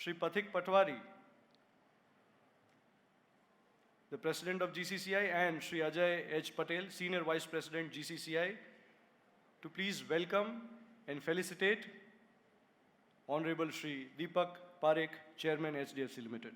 Shri Pathik Patwari, the President of GCCI, and Shri Ajay H. Patel, Senior Vice President, GCCI, to please welcome and felicitate Honorable Shri Deepak Parekh, Chairman, HDFC Limited.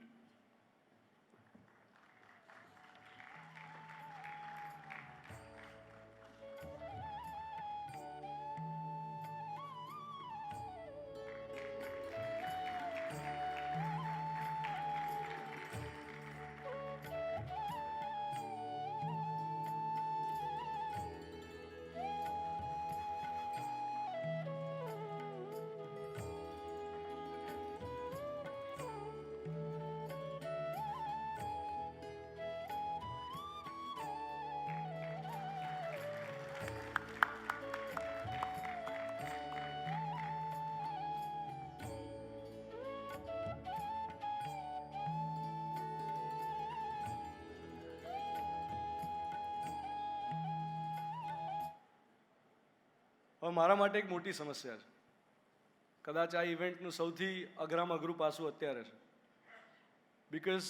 હવે મારા માટે એક મોટી સમસ્યા છે. કદાચ આ ઇવેન્ટનું સૌથી અઘરામાં અઘરું પાસું અત્યારે છે. બિકોઝ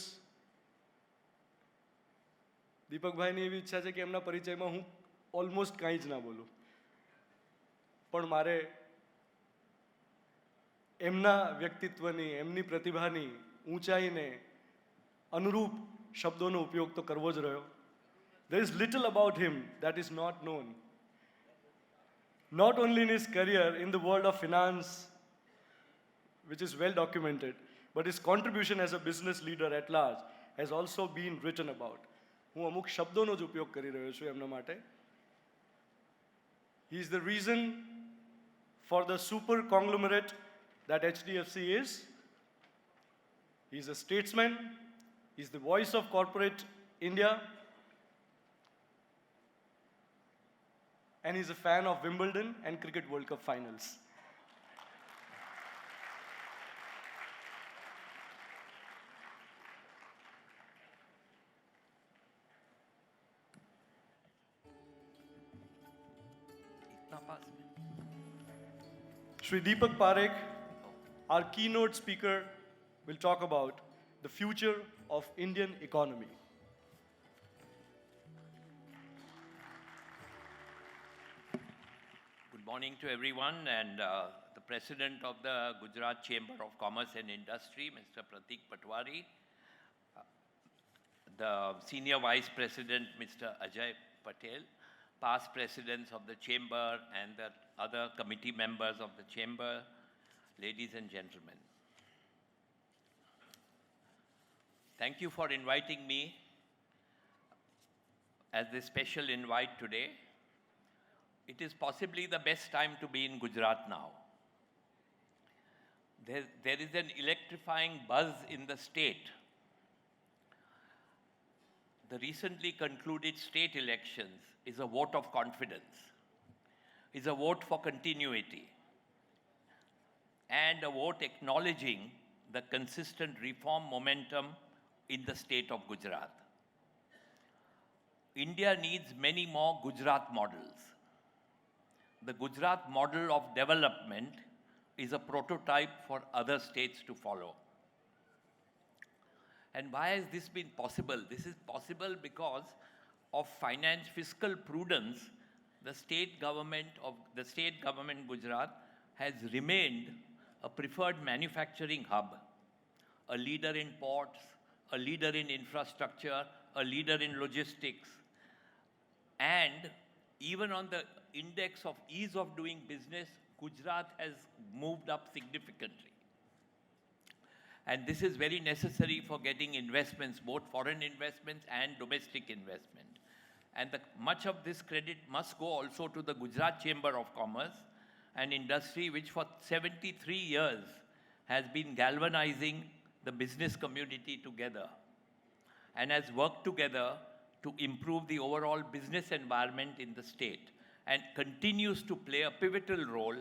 દીપકભાઈની એવી ઈચ્છા છે કે એમના પરિચયમાં હું ઓલમોસ્ટ કાંઈ જ ના બોલું, પણ મારે એમના વ્યક્તિત્વની, એમની પ્રતિભાની ઊંચાઈને અનુરૂપ શબ્દોનો ઉપયોગ તો કરવો જ રહ્યો. There is little about him that is not known. Not only in his career in the world of finance, which is well documented, but his contribution as a business leader at large has also been written about. હું અમુક શબ્દોનો જ ઉપયોગ કરી રહ્યો છું એમના માટે. He is the reason for the super conglomerate that HDFC is. He is a statesman. He is the voice of corporate India. And he's a fan of Wimbledon and Cricket World Cup finals. Shri Deepak Parekh, our keynote speaker, will talk about the future of Indian economy. Good morning to everyone, and the President of the Gujarat Chamber of Commerce and Industry, Mr. Pratik Patwari, the Senior Vice President, Mr. Ajay Patel, past Presidents of the Chamber and the other committee members of the Chamber, ladies and gentlemen. Thank you for inviting me as this special invite today. It is possibly the best time to be in Gujarat now. There is an electrifying buzz in the state. The recently concluded state elections is a vote of confidence, is a vote for continuity, and a vote acknowledging the consistent reform momentum in the state of Gujarat. India needs many more Gujarat models. The Gujarat model of development is a prototype for other states to follow. And why has this been possible? This is possible because of fiscal prudence. The state government Gujarat has remained a preferred manufacturing hub, a leader in ports, a leader in infrastructure, a leader in logistics, and even on the index of ease of doing business, Gujarat has moved up significantly. And this is very necessary for getting investments, both foreign investments and domestic investment. And much of this credit must go also to the Gujarat Chamber of Commerce and Industry, which for 73 years has been galvanizing the business community together and has worked together to improve the overall business environment in the state, and continues to play a pivotal role,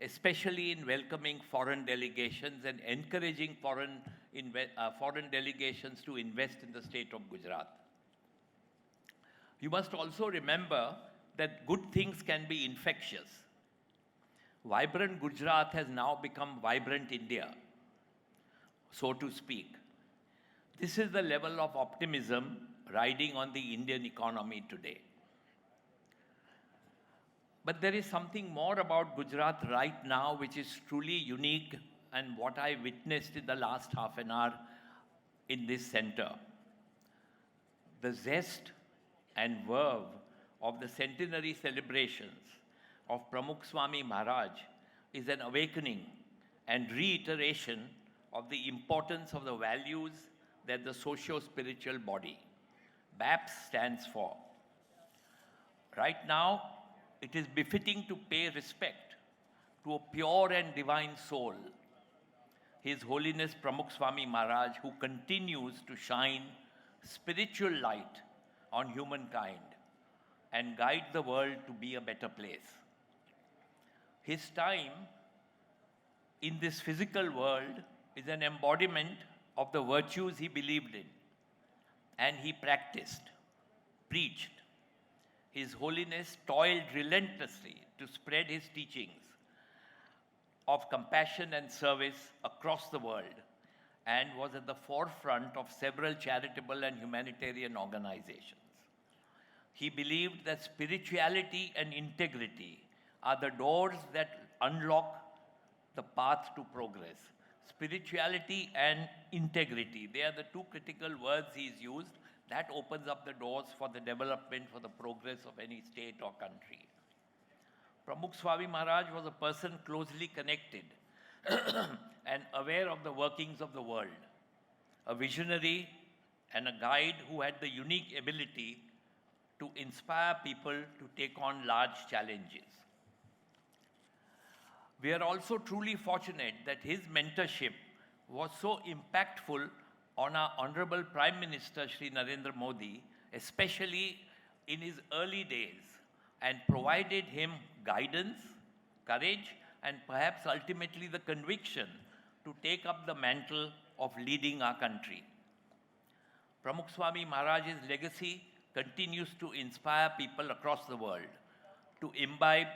especially in welcoming foreign delegations and encouraging foreign delegations to invest in the state of Gujarat. You must also remember that good things can be infectious. Vibrant Gujarat has now become vibrant India. so to speak. This is the level of optimism riding on the Indian economy today. But there is something more about Gujarat right now which is truly unique, and what I witnessed in the last half an hour in this center. The zest and verve of the centenary celebrations of Pramukh Swami Maharaj is an awakening and reiteration of the importance of the values that the socio-spiritual body, BAPS, stands for. Right now, it is befitting to pay respect to a pure and divine soul, His Holiness Pramukh Swami Maharaj, who continues to shine spiritual light on humankind and guide the world to be a better place. His time in this physical world is an embodiment of the virtues he believed in and he practiced, preached. His Holiness toiled relentlessly to spread his teachings of compassion and service across the world and was at the forefront of several charitable and humanitarian organizations. He believed that spirituality and integrity are the doors that unlock the path to progress. Spirituality and integrity, they are the two critical words he's used. That opens up the doors for the development, for the progress of any state or country. Pramukh Swami Maharaj was a person closely connected and aware of the workings of the world, a visionary and a guide who had the unique ability to inspire people to take on large challenges. We are also truly fortunate that his mentorship was so impactful on our Honorable Prime Minister Shri Narendra Modi, especially in his early days, and provided him guidance, courage, and perhaps ultimately the conviction to take up the mantle of leading our country. Pramukh Swami Maharaj's legacy continues to inspire people across the world to imbibe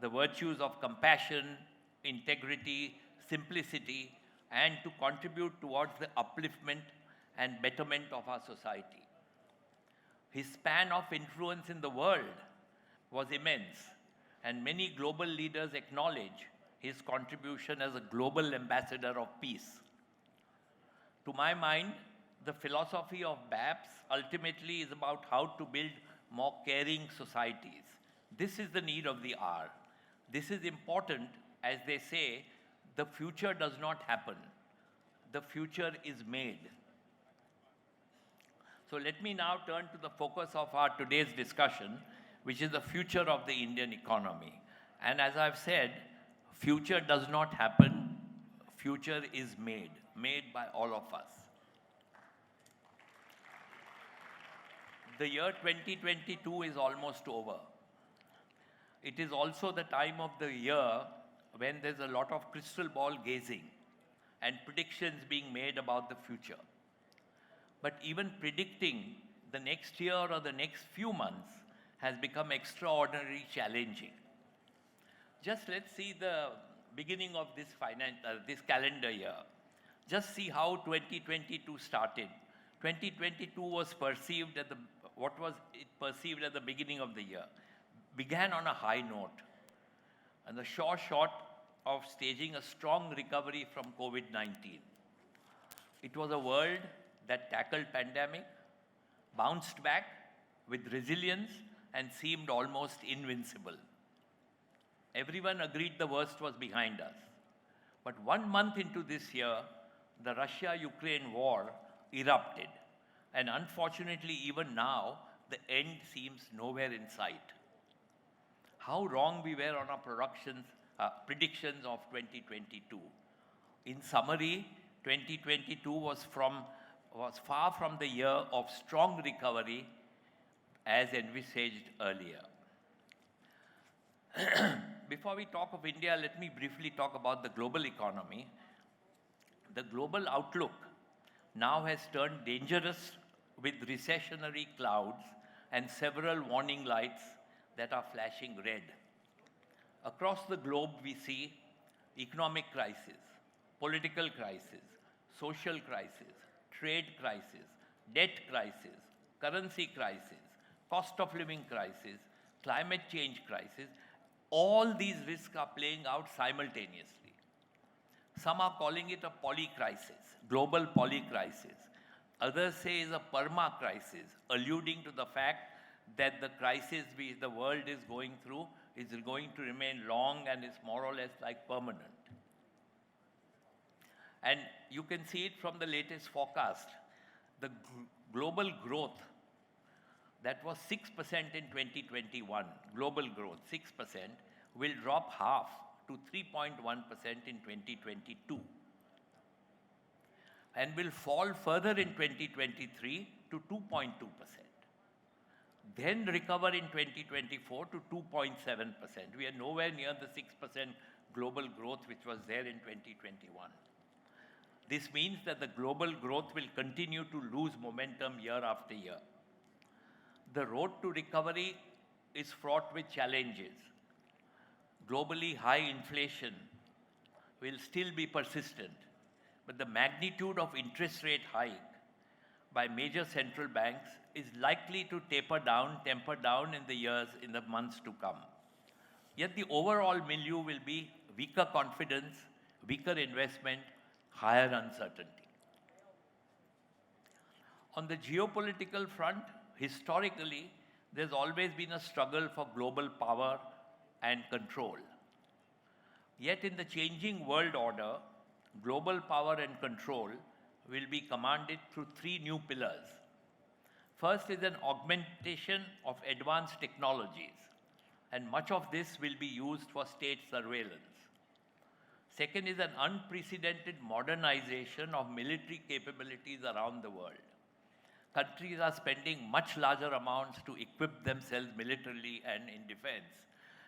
the virtues of compassion, integrity, simplicity, and to contribute towards the upliftment and betterment of our society. His span of influence in the world was immense, and many global leaders acknowledge his contribution as a global ambassador of peace. To my mind, the philosophy of BAPS ultimately is about how to build more caring societies. This is the need of the hour. This is important, as they say, the future does not happen. The future is made. So let me now turn to the focus of our today's discussion, which is the future of the Indian economy. And as I've said, future does not happen, future is made by all of us. The year 2022 is almost over. It is also the time of the year when there's a lot of crystal ball gazing and predictions being made about the future. But even predicting the next year or the next few months has become extraordinarily challenging. Just let's see the beginning of this calendar year. Just see how 2022 started. 2022 was perceived at perceived at the beginning of the year. Began on a high note, and the short of staging a strong recovery from COVID-19. It was a world that tackled pandemic, bounced back with resilience, and seemed almost invincible. Everyone agreed the worst was behind us. But 1 month into this year, the Russia-Ukraine war erupted. And unfortunately, even now, the end seems nowhere in sight. How wrong we were on our predictions of 2022. In summary, 2022 was far from the year of strong recovery as envisaged earlier. Before we talk of India, let me briefly talk about the global economy. The global outlook now has turned dangerous with recessionary clouds and several warning lights that are flashing red. Across the globe, we see economic crisis, political crisis, social crisis, trade crisis, debt crisis, currency crisis, cost of living crisis, climate change crisis, all these risks are playing out simultaneously. Some are calling it a polycrisis, global polycrisis. Others say it's a perma-crisis, alluding to the fact that the crisis the world is going through is going to remain long and is more or less like permanent. And you can see it from the latest forecast. The global growth that was 6% in 2021, global growth 6%, will drop half to 3.1% in 2022 and will fall further in 2023 to 2.2%. Then recover in 2024 to 2.7%. We are nowhere near the 6% global growth which was there in 2021. This means that the global growth will continue to lose momentum year after year. The road to recovery is fraught with challenges. Globally high inflation will still be persistent, but the magnitude of interest rate hike by major central banks is likely to temper down in the months to come. Yet the overall milieu will be weaker confidence, weaker investment, higher uncertainty. On the geopolitical front, historically, there's always been a struggle for global power and control. Yet in the changing world order, global power and control will be commanded through three new pillars. First is an augmentation of advanced technologies, and much of this will be used for state surveillance. Second is an unprecedented modernization of military capabilities around the world. Countries are spending much larger amounts to equip themselves militarily and in defense,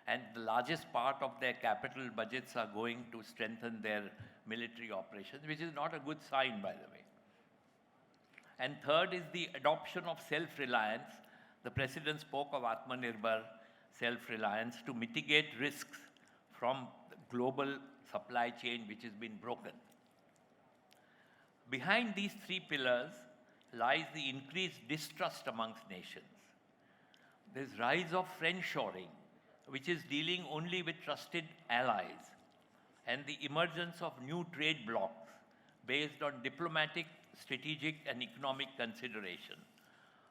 and the largest part of their capital budgets are going to strengthen their military operations, which is not a good sign, by the way. And third is the adoption of self-reliance. The President spoke of Atmanirbhar, self-reliance, to mitigate risks from the global supply chain which has been broken. Behind these three pillars lies the increased distrust amongst nations. There's rise of friendshoring, which is dealing only with trusted allies, and the emergence of new trade blocs based on diplomatic, strategic, and economic consideration.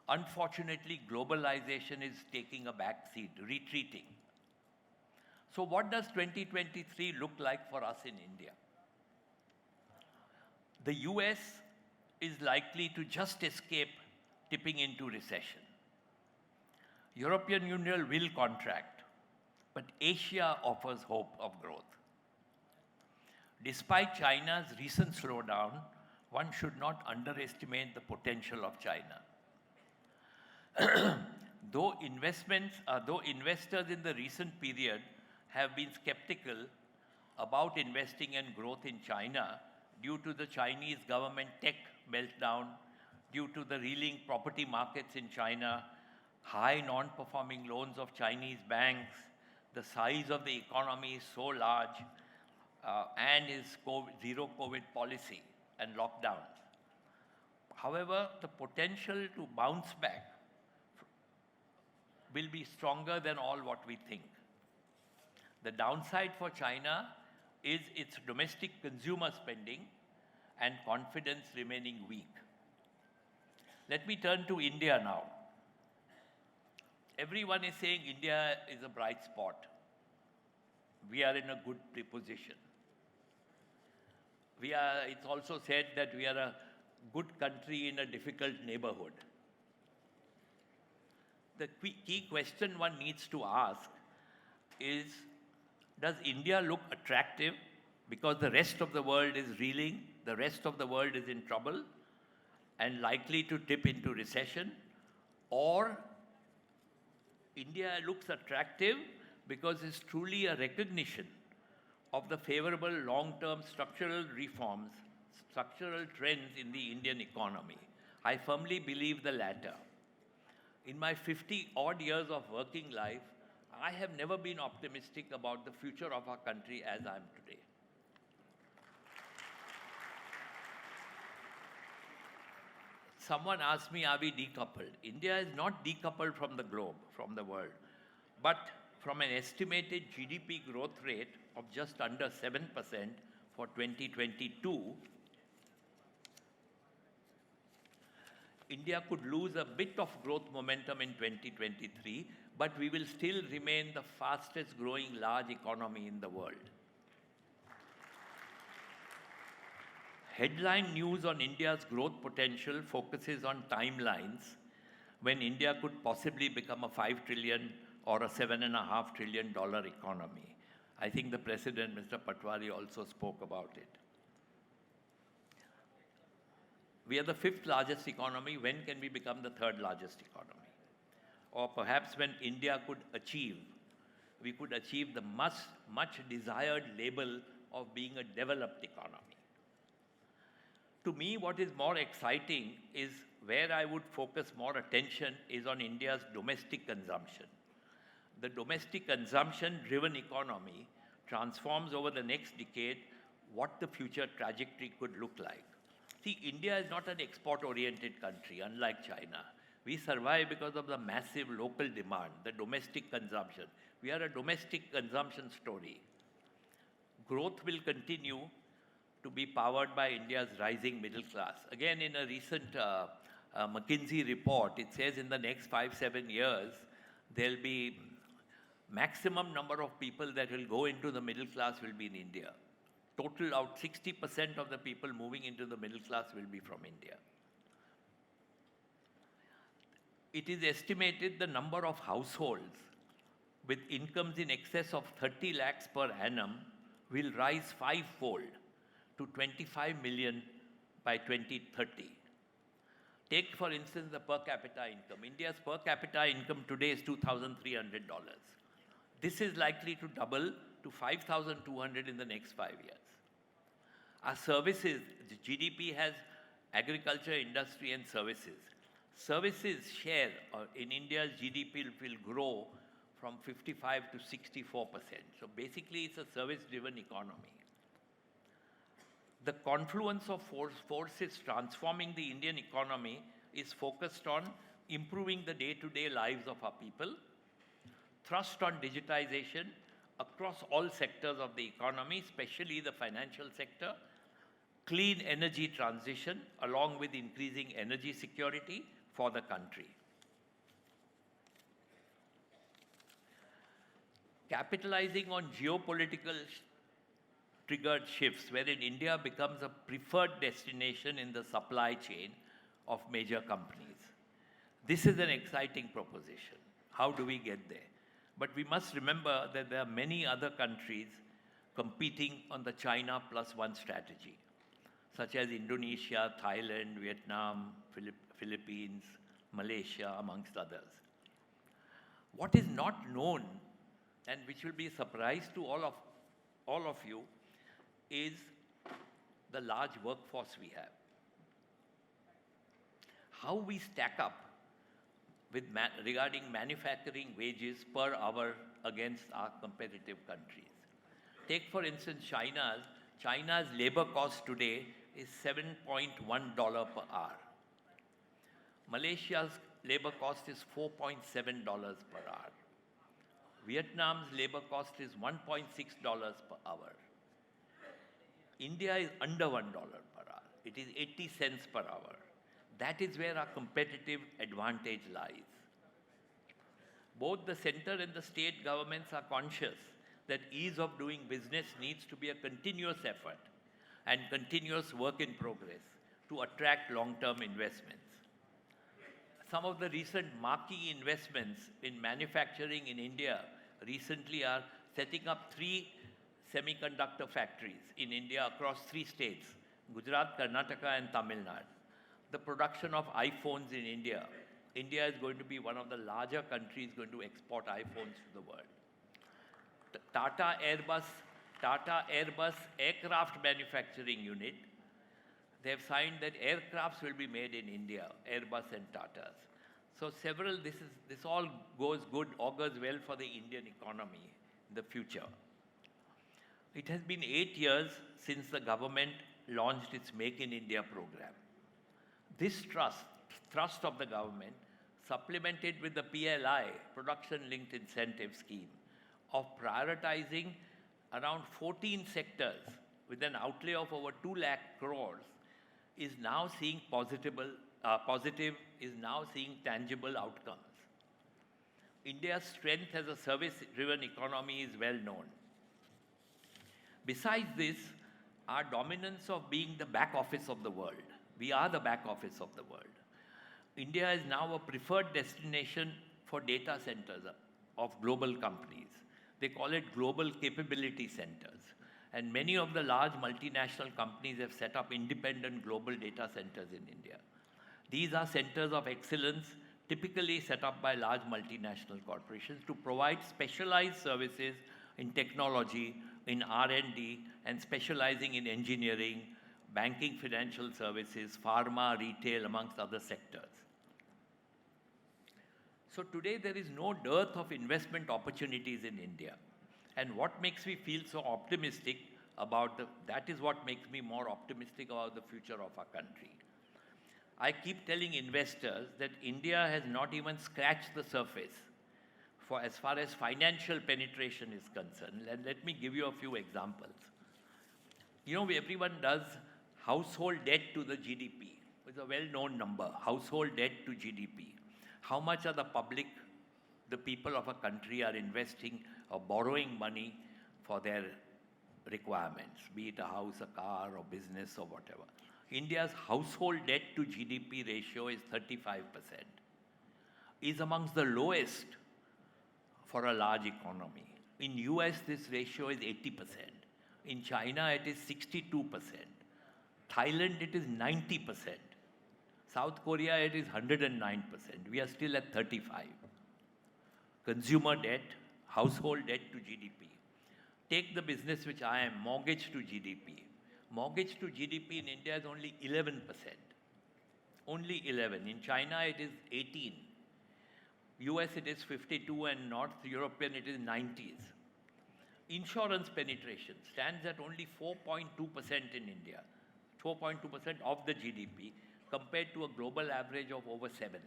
Unfortunately, globalization is taking a backseat, retreating. So what does 2023 look like for us in India? The US is likely to just escape tipping into recession. European Union will contract, but Asia offers hope of growth. Despite China's recent slowdown, one should not underestimate the potential of China. Though investors in the recent period have been skeptical about investing in growth in China due to the Chinese government tech meltdown, due to the reeling property markets in China, high non-performing loans of Chinese banks, the size of the economy is so large, and his zero COVID policy and lockdowns. However, the potential to bounce back will be stronger than all what we think. The downside for China is its domestic consumer spending and confidence remaining weak. Let me turn to India now. Everyone is saying India is a bright spot. We are in a good position. It's also said that we are a good country in a difficult neighborhood. The key question one needs to ask is, does India look attractive because the rest of the world is reeling, the rest of the world is in trouble and likely to dip into recession? Or India looks attractive because it's truly a recognition of the favorable long-term structural reforms, structural trends in the Indian economy? I firmly believe the latter. In my 50-odd years of working life, I have never been optimistic about the future of our country as I am today. Someone asked me, are we decoupled? India is not decoupled from the globe, from the world, but from an estimated GDP growth rate of just under 7% for 2022, India could lose a bit of growth momentum in 2023, but we will still remain the fastest growing large economy in the world. Headline news on India's growth potential focuses on timelines when India could possibly become a 5 trillion or a $7.5 trillion economy. I think the President, Mr. Patwari, also spoke about it. We are the 5th largest economy. When can we become the 3rd largest economy? Or perhaps when India could achieve, we could achieve the much desired label of being a developed economy. To me, what is more exciting is where I would focus more attention is on India's domestic consumption. The domestic consumption-driven economy transforms over the next decade what the future trajectory could look like. See, India is not an export-oriented country, unlike China. We survive because of the massive local demand, the domestic consumption. We are a domestic consumption story. Growth will continue to be powered by India's rising middle class. Again, in a recent McKinsey report, it says in the next 5-7 years, there'll be maximum number of people that will go into the middle class will be in India. Total out 60% of the people moving into the middle class will be from India. It is estimated the number of households with incomes in excess of 30 lakhs per annum will rise 5-fold to 25 million by 2030. Take, for instance, the per capita income. India's per capita income today is $2,300. This is likely to double to 5,200 in the next 5 years. Our services, the GDP has agriculture, industry, and services. Services share in India's GDP will grow from 55 to 64%. So basically, it's a service-driven economy. The confluence of forces transforming the Indian economy is focused on improving the day-to-day lives of our people, thrust on digitization across all sectors of the economy, especially the financial sector, clean energy transition, along with increasing energy security for the country. Capitalizing on geopolitical triggered shifts wherein India becomes a preferred destination in the supply chain of major companies. This is an exciting proposition. How do we get there? But we must remember that there are many other countries competing on the China plus one strategy, such as Indonesia, Thailand, Vietnam, Philippines, Malaysia, amongst others. What is not known, and which will be a surprise to all of you, is the large workforce we have. How we stack up with regarding manufacturing wages per hour against our competitive countries. Take, for instance, China's labor cost today is $7.1 per hour. Malaysia's labor cost is $4.7 per hour. Vietnam's labor cost is $1.6 per hour. India is under $1 per hour. It is 80 cents per hour. That is where our competitive advantage lies. Both the center and the state governments are conscious that ease of doing business needs to be a continuous effort and continuous work in progress to attract long-term investments. Some of the recent marquee investments in manufacturing in India recently are setting up 3 semiconductor factories in India across 3 states, Gujarat, Karnataka, and Tamil Nadu. The production of iPhones in India. India is going to be one of the larger countries going to export iPhones to the world. The Tata Airbus aircraft manufacturing unit, they have signed that aircrafts will be made in India, Airbus and Tatas. So this all goes good, augurs well for the Indian economy in the future. It has been 8 years since the government launched its Make in India program. This trust thrust of the government, supplemented with the PLI, Production Linked Incentive Scheme, of prioritizing around 14 sectors with an outlay of over 2 lakh crores, is now seeing tangible outcomes. India's strength as a service-driven economy is well known. Besides this, our dominance of being the back office of the world. We are the back office of the world. India is now a preferred destination for data centers of global companies. They call it global capability centers. And many of the large multinational companies have set up independent global data centers in India. These are centers of excellence typically set up by large multinational corporations to provide specialized services in technology, in R&D, and specializing in engineering, banking, financial services, pharma, retail, amongst other sectors. So today there is no dearth of investment opportunities in India. And what makes me feel so optimistic that is what makes me more optimistic about the future of our country. I keep telling investors that India has not even scratched the surface for as far as financial penetration is concerned. And let me give you a few examples. You know, everyone does household debt to the GDP. It's a well-known number, household debt to GDP. How much are the people of a country are investing or borrowing money for their requirements, be it a house, a car, or business, or whatever. India's household debt to GDP ratio is 35%, is amongst the lowest for a large economy. In US, this ratio is 80%. In China, it is 62%. Thailand, it is 90%. South Korea, it is 109%. We are still at 35%. Consumer debt, household debt to GDP. Take the business which I am, mortgage to GDP. Mortgage to GDP in India is only 11%. Only 11. In China, it is 18. US, it is 52, and North European, it is 90s. Insurance penetration stands at only 4.2% in India, 4.2% of the GDP, compared to a global average of over 7.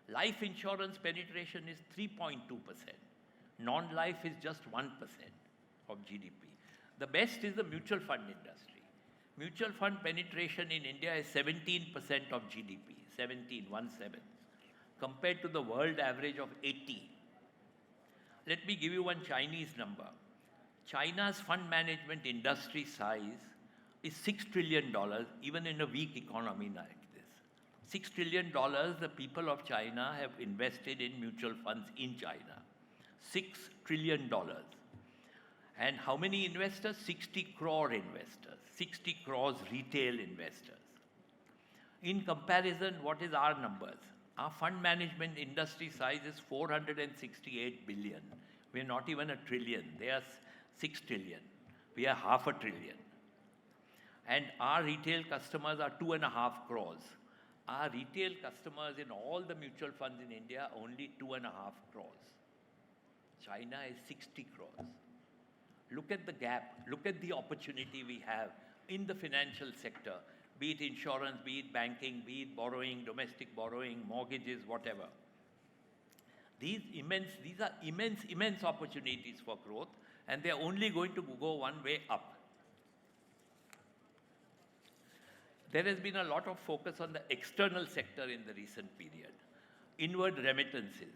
Life insurance penetration is 3.2%. Non-life is just 1% of GDP. The best is the mutual fund industry. Mutual fund penetration in India is 17% of GDP, 17, compared to the world average of 80. Let me give you one Chinese number. China's fund management industry size is $6 trillion, even in a weak economy like this. $6 trillion the people of China have invested in mutual funds in China. $6 trillion. And how many investors? 60 crore investors, 60 crores retail investors. In comparison, what is our numbers? Our fund management industry size is 468 billion. We are not even a trillion. They are 6 trillion. We are half a trillion. And our retail customers are 2.5 crores. Our retail customers in all the mutual funds in India, only 2.5 crores. China is 60 crores. Look at the gap. Look at the opportunity we have in the financial sector, be it insurance, be it banking, be it borrowing, domestic borrowing, mortgages, whatever. These are immense opportunities for growth, and they're only going to go one way up. There has been a lot of focus on the external sector in the recent period. Inward remittances.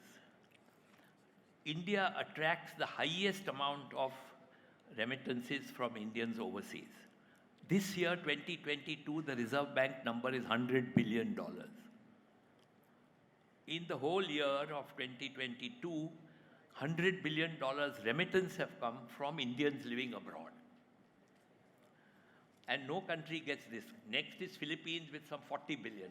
India attracts the highest amount of remittances from Indians overseas. This year, 2022, the Reserve Bank number is $100 billion. In the whole year of 2022, $100 billion remittance have come from Indians living abroad. And no country gets this. Next is Philippines with some $40 billion.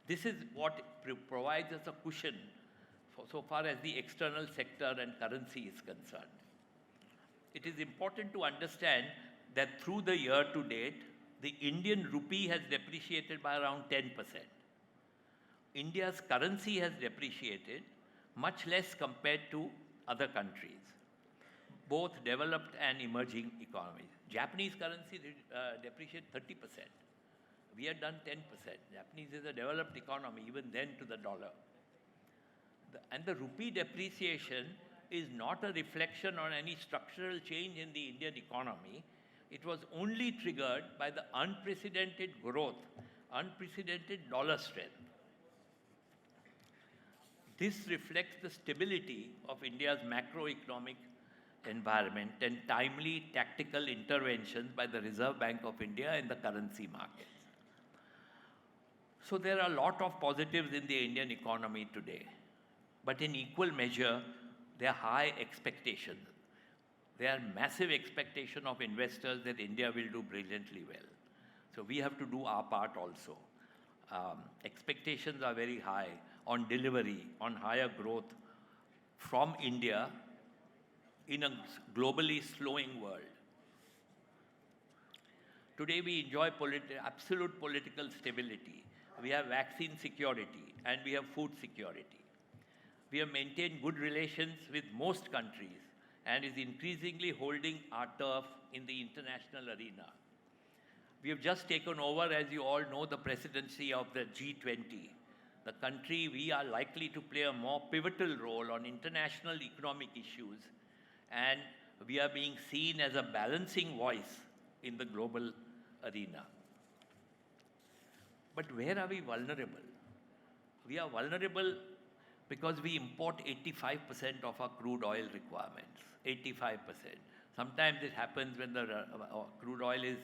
This is what provides us a cushion for so far as the external sector and currency is concerned. It is important to understand that through the year to date, the Indian rupee has depreciated by around 10%. India's currency has depreciated much less compared to other countries, both developed and emerging economies. Japanese currency depreciated 30%. We had done 10%. Japanese is a developed economy, even then to the dollar. And the rupee depreciation is not a reflection on any structural change in the Indian economy. It was only triggered by the unprecedented growth, unprecedented dollar strength. This reflects the stability of India's macroeconomic environment and timely tactical interventions by the Reserve Bank of India and the currency markets. So there are a lot of positives in the Indian economy today, but in equal measure, there are high expectations. There are massive expectations of investors that India will do brilliantly well. So we have to do our part also. Expectations are very high on delivery, on higher growth from India in a globally slowing world. Today we enjoy absolute political stability. We have vaccine security and we have food security. We have maintained good relations with most countries and is increasingly holding our turf in the international arena. We have just taken over, as you all know, the presidency of the G20. The country, we are likely to play a more pivotal role on international economic issues, and we are being seen as a balancing voice in the global arena. But where are we vulnerable? We are vulnerable because we import 85% of our crude oil requirements, 85%. Sometimes it happens when the crude oil is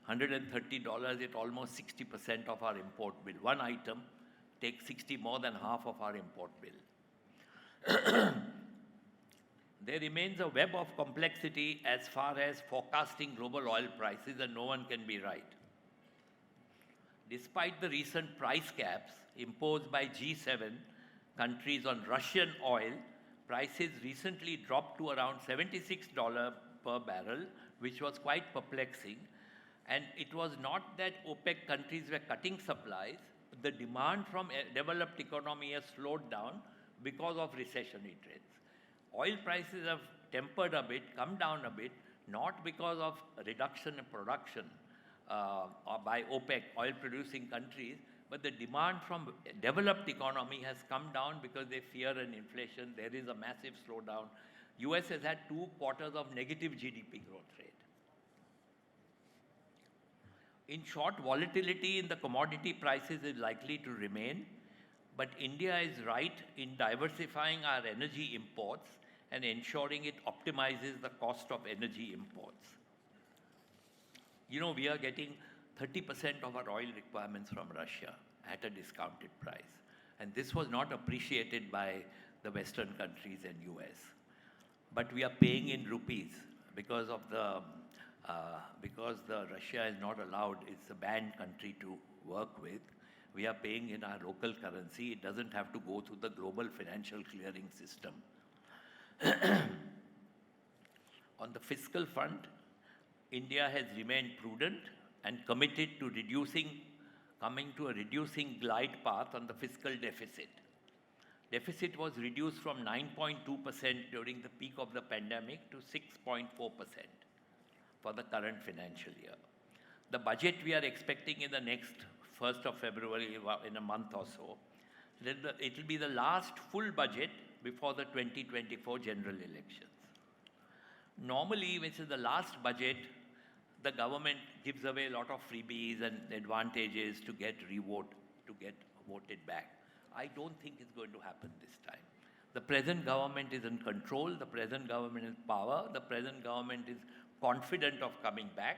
$130, it's almost 60% of our import bill. One item takes 60, more than half of our import bill. There remains a web of complexity as far as forecasting global oil prices, and no one can be right. Despite the recent price caps imposed by G7 countries on Russian oil, prices recently dropped to around $76 per barrel, which was quite perplexing. And it was not that OPEC countries were cutting supplies. The demand from developed economy has slowed down because of recessionary trends. Oil prices have tempered a bit, come down a bit, not because of reduction in production by OPEC, oil-producing countries, but the demand from developed economy has come down because they fear an inflation. There is a massive slowdown. US has had 2 quarters of negative GDP growth rate. In short, volatility in the commodity prices is likely to remain, but India is right in diversifying our energy imports and ensuring it optimizes the cost of energy imports. You know, we are getting 30% of our oil requirements from Russia at a discounted price. And this was not appreciated by the Western countries and US. But we are paying in rupees because of the Russia is not allowed, it's a banned country to work with. We are paying in our local currency. It doesn't have to go through the global financial clearing system. On the fiscal front, India has remained prudent and committed to coming to a reducing glide path on the fiscal deficit. Deficit was reduced from 9.2% during the peak of the pandemic to 6.4% for the current financial year. The budget we are expecting in the next 1st of February, in a month or so, it will be the last full budget before the 2024 general elections. Normally, which is the last budget, the government gives away a lot of freebies and advantages to get voted back. I don't think it's going to happen this time. The present government is in control, the present government is power, the present government is confident of coming back.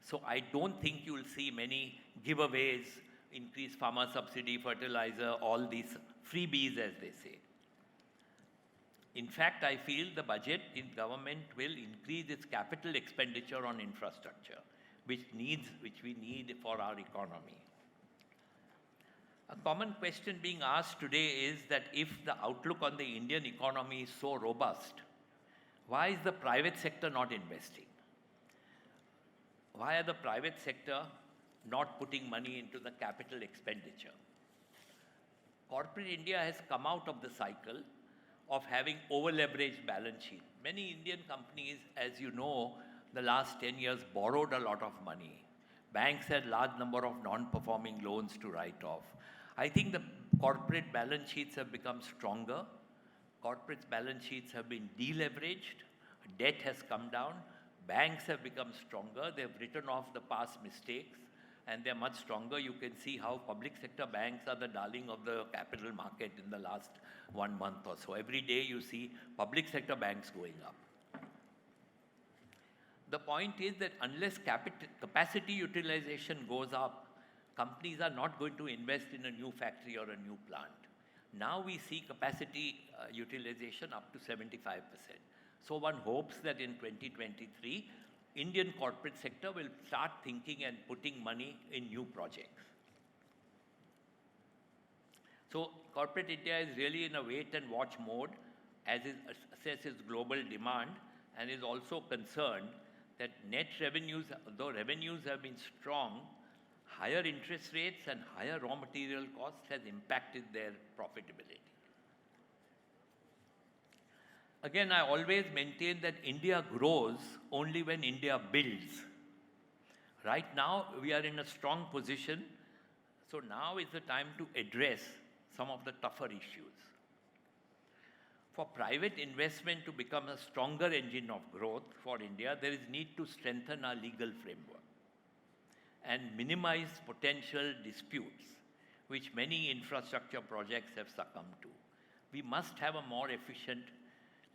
So I don't think you'll see many giveaways, increased farmer subsidy, fertilizer, all these freebies as they say. In fact, I feel the budget in government will increase its capital expenditure on infrastructure, which we need for our economy. A common question being asked today is that if the outlook on the Indian economy is so robust, why is the private sector not investing? Why are the private sector not putting money into the capital expenditure? Corporate India has come out of the cycle of having over-leveraged balance sheet. Many Indian companies, as you know, the last 10 years borrowed a lot of money, Banks had large number of non-performing loans to write off. I think the corporate balance sheets have become stronger. Corporate balance sheets have been deleveraged. Debt has come down. Banks have become stronger. They've written off the past mistakes and they're much stronger. You can see how public sector banks are the darling of the capital market in the last 1 month or so. Every day you see public sector banks going up. The point is that unless capacity utilization goes up, companies are not going to invest in a new factory or a new plant. Now we see capacity utilization up to 75%. So one hopes that in 2023, Indian corporate sector will start thinking and putting money in new projects. So corporate India is really in a wait and watch mode as it assesses global demand and is also concerned that net revenues, though revenues have been strong, higher interest rates and higher raw material costs has impacted their profitability. Again, I always maintain that India grows only when India builds. Right now, we are in a strong position, so now is the time to address some of the tougher issues. For private investment to become a stronger engine of growth for India, there is need to strengthen our legal framework and minimize potential disputes, which many infrastructure projects have succumbed to. We must have a more efficient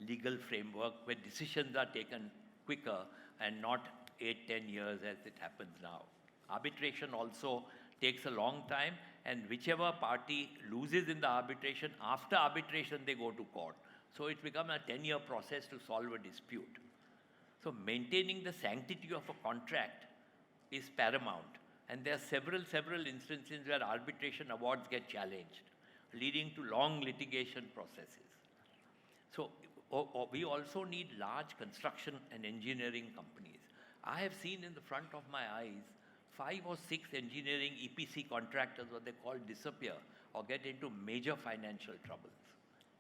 legal framework where decisions are taken quicker and not 8-10 years as it happens now. Arbitration also takes a long time, and whichever party loses in the arbitration, after arbitration they go to court. So it becomes a 10-year process to solve a dispute. So maintaining the sanctity of a contract is paramount. And there are several instances where arbitration awards get challenged, leading to long litigation processes. So we also need large construction and engineering companies. I have seen in the front of my eyes 5 or 6 engineering EPC contractors, what they call, disappear or get into major financial troubles.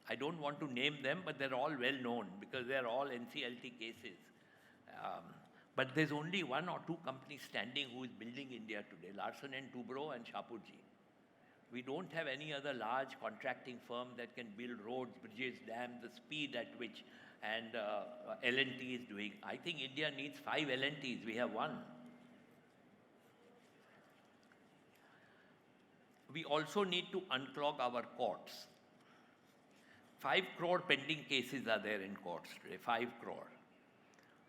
I don't want to name them, but they're all well known because they're all NCLT cases. But there's only 1 or 2 companies standing who is building India today, Larsen & Toubro and Shapoorji. We don't have any other large contracting firm that can build roads, bridges, dams, the speed at which and L&T is doing. I think India needs 5 L&Ts. We have 1. We also need to unclog our courts. 5 crore pending cases are there in courts today, 5 crore.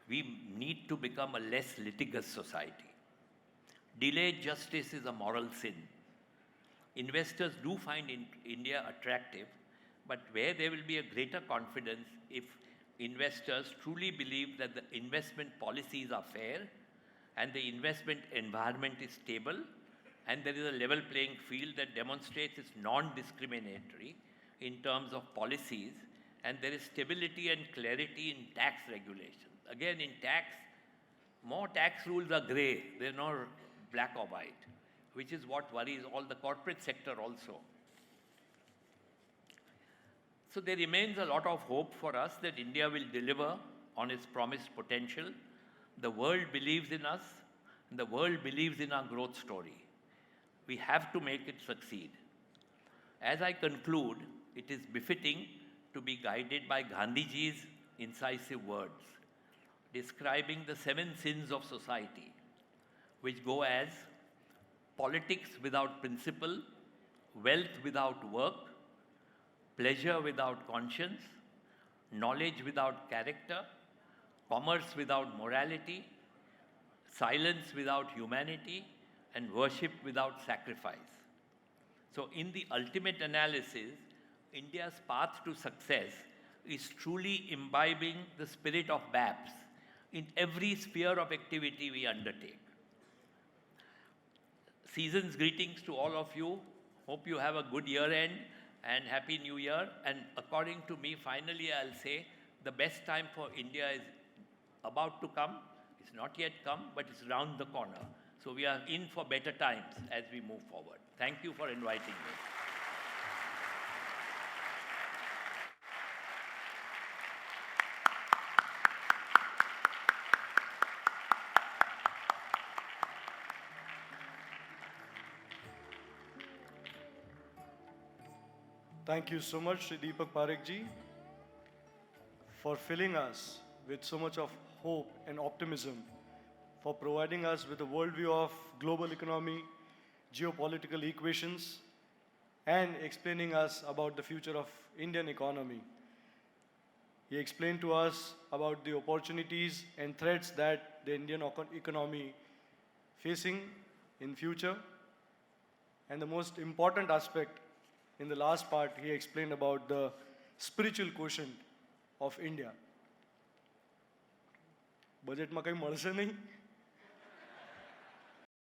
We need to become a less litigious society. Delayed justice is a moral sin. Investors do find India attractive, but where there will be a greater confidence if investors truly believe that the investment policies are fair and the investment environment is stable and there is a level playing field that demonstrates it's non-discriminatory in terms of policies, and there is stability and clarity in tax regulations. Again, in tax, more tax rules are grey. They're not black or white, which is what worries all the corporate sector also. So there remains a lot of hope for us that India will deliver on its promised potential. The world believes in us, and the world believes in our growth story. We have to make it succeed. As I conclude, it is befitting to be guided by Gandhiji's incisive words, describing the 7 sins of society, which go as politics without principle, wealth without work, pleasure without conscience, knowledge without character, commerce without morality, silence without humanity, and worship without sacrifice. So in the ultimate analysis, India's path to success is truly imbibing the spirit of BAPS in every sphere of activity we undertake. Season's greetings to all of you. Hope you have a good year end and Happy New Year. And according to me, finally I'll say the best time for India is about to come. It's not yet come, but it's round the corner. So we are in for better times as we move forward. Thank you for inviting me. Thank you so much, Shri Deepak Parekh ji, for filling us with so much of hope and optimism, for providing us with a worldview of global economy, geopolitical equations, and explaining us about the future of Indian economy. He explained to us about the opportunities and threats that the Indian economy facing in future. And the most important aspect in the last part, he explained about the spiritual quotient of India. બજેટમાં કંઈ મળશે નહીં,